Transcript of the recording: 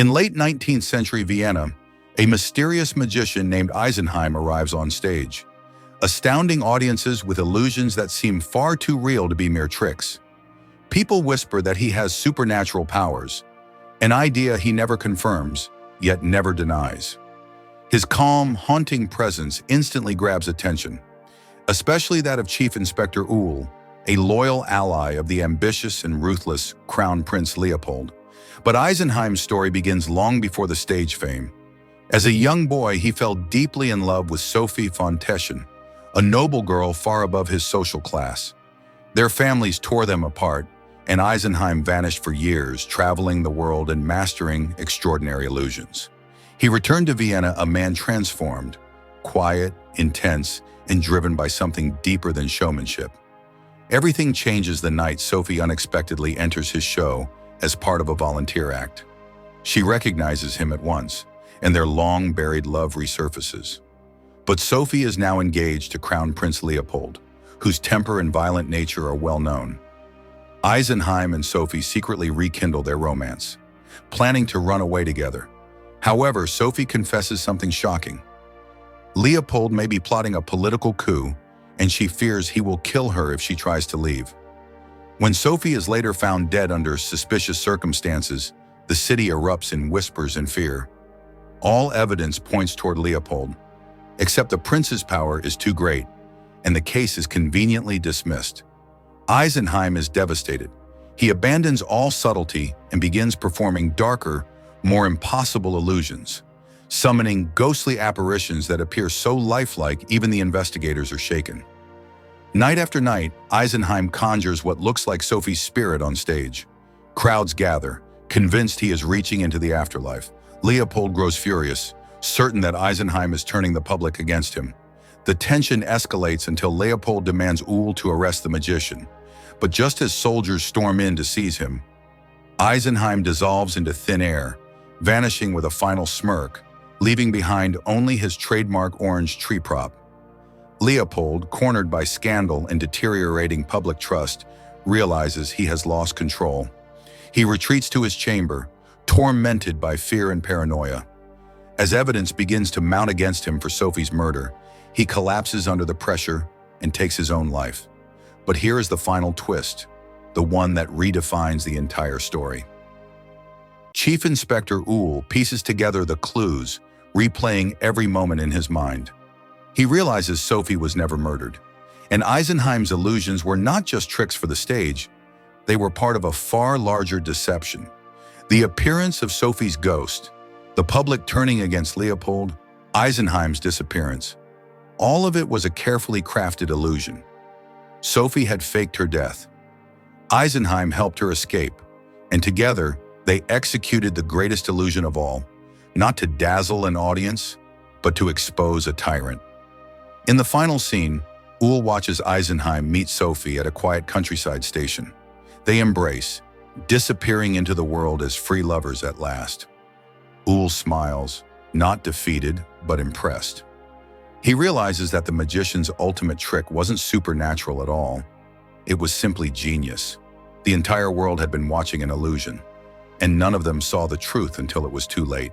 In late 19th century Vienna, a mysterious magician named Eisenheim arrives on stage, astounding audiences with illusions that seem far too real to be mere tricks. People whisper that he has supernatural powers, an idea he never confirms, yet never denies. His calm, haunting presence instantly grabs attention, especially that of Chief Inspector Uhl, a loyal ally of the ambitious and ruthless Crown Prince Leopold. But Eisenheim's story begins long before the stage fame. As a young boy, he fell deeply in love with Sophie von Teschen, a noble girl far above his social class. Their families tore them apart, and Eisenheim vanished for years, traveling the world and mastering extraordinary illusions. He returned to Vienna a man transformed, quiet, intense, and driven by something deeper than showmanship. Everything changes the night Sophie unexpectedly enters his show as part of a volunteer act. She recognizes him at once, and their long-buried love resurfaces. But Sophie is now engaged to Crown Prince Leopold, whose temper and violent nature are well known. Eisenheim and Sophie secretly rekindle their romance, planning to run away together. However, Sophie confesses something shocking. Leopold may be plotting a political coup, and she fears he will kill her if she tries to leave. When Sophie is later found dead under suspicious circumstances, the city erupts in whispers and fear. All evidence points toward Leopold, except the prince's power is too great, and the case is conveniently dismissed. Eisenheim is devastated. He abandons all subtlety and begins performing darker, more impossible illusions, summoning ghostly apparitions that appear so lifelike even the investigators are shaken. Night after night, Eisenheim conjures what looks like Sophie's spirit on stage. Crowds gather, convinced he is reaching into the afterlife. Leopold grows furious, certain that Eisenheim is turning the public against him. The tension escalates until Leopold demands Uhl to arrest the magician. But just as soldiers storm in to seize him, Eisenheim dissolves into thin air, vanishing with a final smirk, leaving behind only his trademark orange tree prop. Leopold, cornered by scandal and deteriorating public trust, realizes he has lost control. He retreats to his chamber, tormented by fear and paranoia. As evidence begins to mount against him for Sophie's murder, he collapses under the pressure and takes his own life. But here is the final twist, the one that redefines the entire story. Chief Inspector Uhl pieces together the clues, replaying every moment in his mind. He realizes Sophie was never murdered, and Eisenheim's illusions were not just tricks for the stage, they were part of a far larger deception. The appearance of Sophie's ghost, the public turning against Leopold, Eisenheim's disappearance, all of it was a carefully crafted illusion. Sophie had faked her death. Eisenheim helped her escape, and together they executed the greatest illusion of all, not to dazzle an audience, but to expose a tyrant. In the final scene, Uhl watches Eisenheim meet Sophie at a quiet countryside station. They embrace, disappearing into the world as free lovers at last. Uhl smiles, not defeated, but impressed. He realizes that the magician's ultimate trick wasn't supernatural at all. It was simply genius. The entire world had been watching an illusion, and none of them saw the truth until it was too late.